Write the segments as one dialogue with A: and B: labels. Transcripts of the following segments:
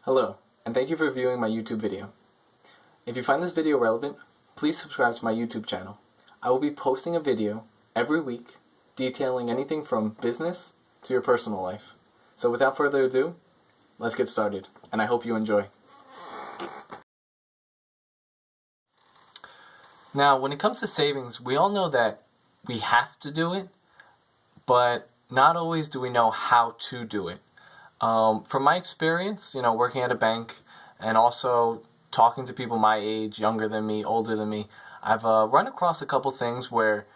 A: Hello, and thank you for viewing my YouTube video. If you find this video relevant, please subscribe to my YouTube channel. I will be posting a video every week detailing anything from business to your personal life. So without further ado, let's get started, and I hope you enjoy. Now, when it comes to savings, we all know that we have to do it, but not always do we know how to do it. From my experience, working at a bank and also talking to people my age, younger than me, older than me, I've run across a couple things where,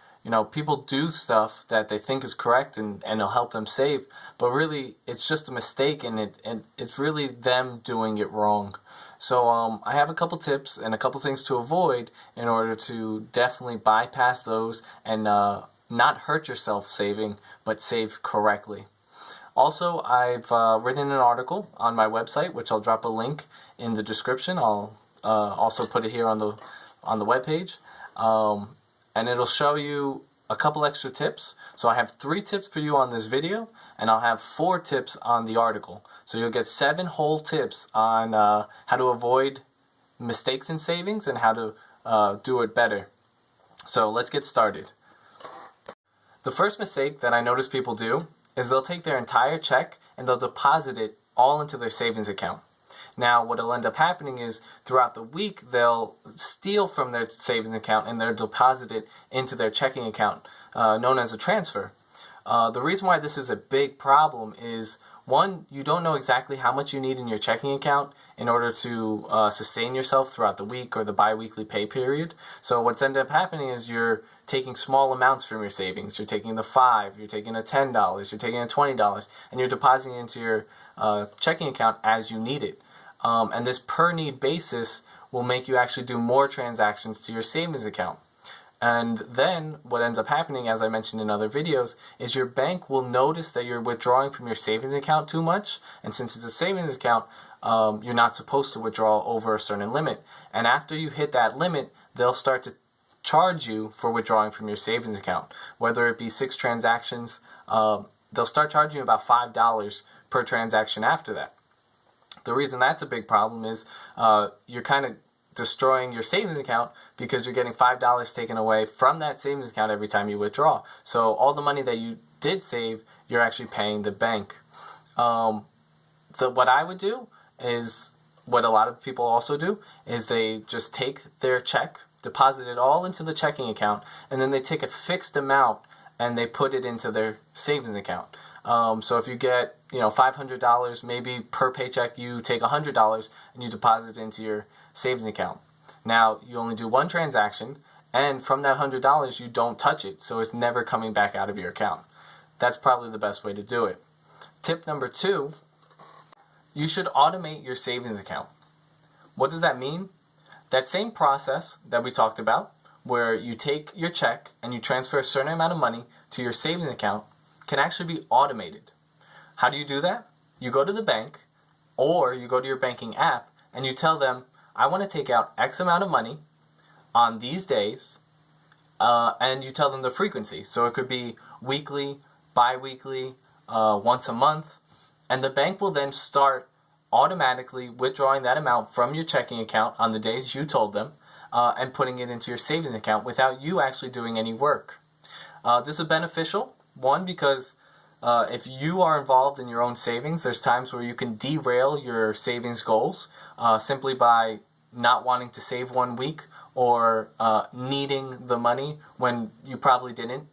A: people do stuff that they think is correct and it'll help them save, but really it's just a mistake and it's really them doing it wrong. So I have a couple tips and a couple things to avoid in order to definitely bypass those and not hurt yourself saving, but save correctly. Also, I've written an article on my website, which I'll drop a link in the description. I'll also put it here on the webpage, and it'll show you a couple extra tips. So I have 3 tips for you on this video, and I'll have 4 tips on the article. So you'll get 7 whole tips on how to avoid mistakes in savings and how to do it better. So let's get started. The first mistake that I notice people do is they'll take their entire check and they'll deposit it all into their savings account. Now, what will end up happening is throughout the week, they'll steal from their savings account and they'll deposit it into their checking account, known as a transfer. The reason why this is a big problem is, one, you don't know exactly how much you need in your checking account in order to sustain yourself throughout the week or the bi-weekly pay period. So what's ended up happening is you're taking small amounts from your savings. You're taking the $5, you're taking the $10, you're taking the $20, and you're depositing into your checking account as you need it. And this per need basis will make you actually do more transactions to your savings account. And then what ends up happening, as I mentioned in other videos, is your bank will notice that you're withdrawing from your savings account too much. And since it's a savings account, you're not supposed to withdraw over a certain limit. And after you hit that limit, they'll start to charge you for withdrawing from your savings account. Whether it be 6 transactions, they'll start charging you about $5 per transaction after that. The reason that's a big problem is you're kind of destroying your savings account because you're getting $5 taken away from that savings account every time you withdraw. So all the money that you did save, you're actually paying the bank. What I would do is, what a lot of people also do, is they just take their check, deposit it all into the checking account, and then they take a fixed amount and they put it into their savings account. So if you get $500, maybe per paycheck you take $100 and you deposit it into your savings account. Now you only do 1 transaction, and from that $100 you don't touch it, so it's never coming back out of your account. That's probably the best way to do it. Tip number 2, you should automate your savings account. What does that mean? That same process that we talked about, where you take your check and you transfer a certain amount of money to your savings account, can actually be automated. How do you do that? You go to the bank, or you go to your banking app and you tell them, I want to take out X amount of money on these days, and you tell them the frequency. So it could be weekly, bi-weekly, once a month, and the bank will then start automatically withdrawing that amount from your checking account on the days you told them, and putting it into your savings account without you actually doing any work. This is beneficial, one, because if you are involved in your own savings, there's times where you can derail your savings goals simply by not wanting to save one week or needing the money when you probably didn't.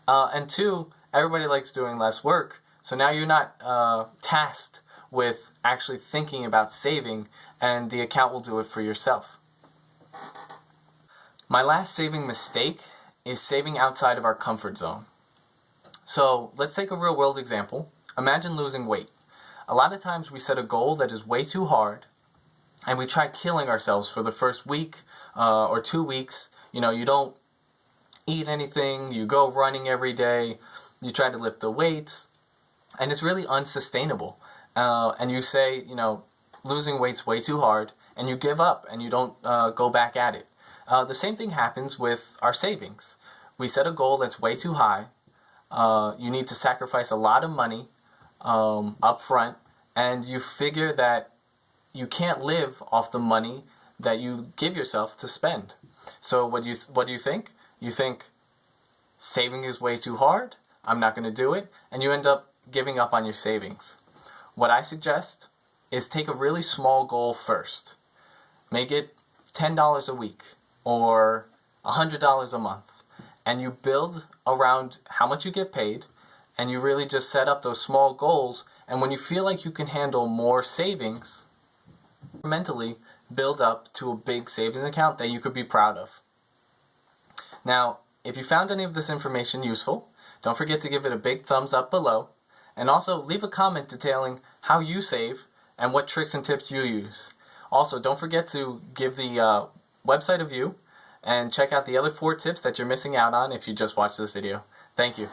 A: And 2, everybody likes doing less work, so now you're not tasked with actually thinking about saving, and the account will do it for yourself. My last saving mistake is saving outside of our comfort zone. So let's take a real world example. Imagine losing weight. A lot of times we set a goal that is way too hard, and we try killing ourselves for the first week or 2 weeks. You don't eat anything, you go running every day, you try to lift the weights, and it's really unsustainable. And you say, losing weight's way too hard, and you give up and you don't go back at it. The same thing happens with our savings. We set a goal that's way too high. You need to sacrifice a lot of money up front, and you figure that you can't live off the money that you give yourself to spend. So what do you think? You think saving is way too hard, I'm not going to do it, and you end up giving up on your savings. What I suggest is take a really small goal first. Make it $10 a week or $100 a month, and you build around how much you get paid, and you really just set up those small goals, and when you feel like you can handle more savings, mentally build up to a big savings account that you could be proud of. Now, if you found any of this information useful, don't forget to give it a big thumbs up below, and also leave a comment detailing how you save and what tricks and tips you use. Also, don't forget to give the website a view and check out the other 4 tips that you're missing out on if you just watched this video. Thank you.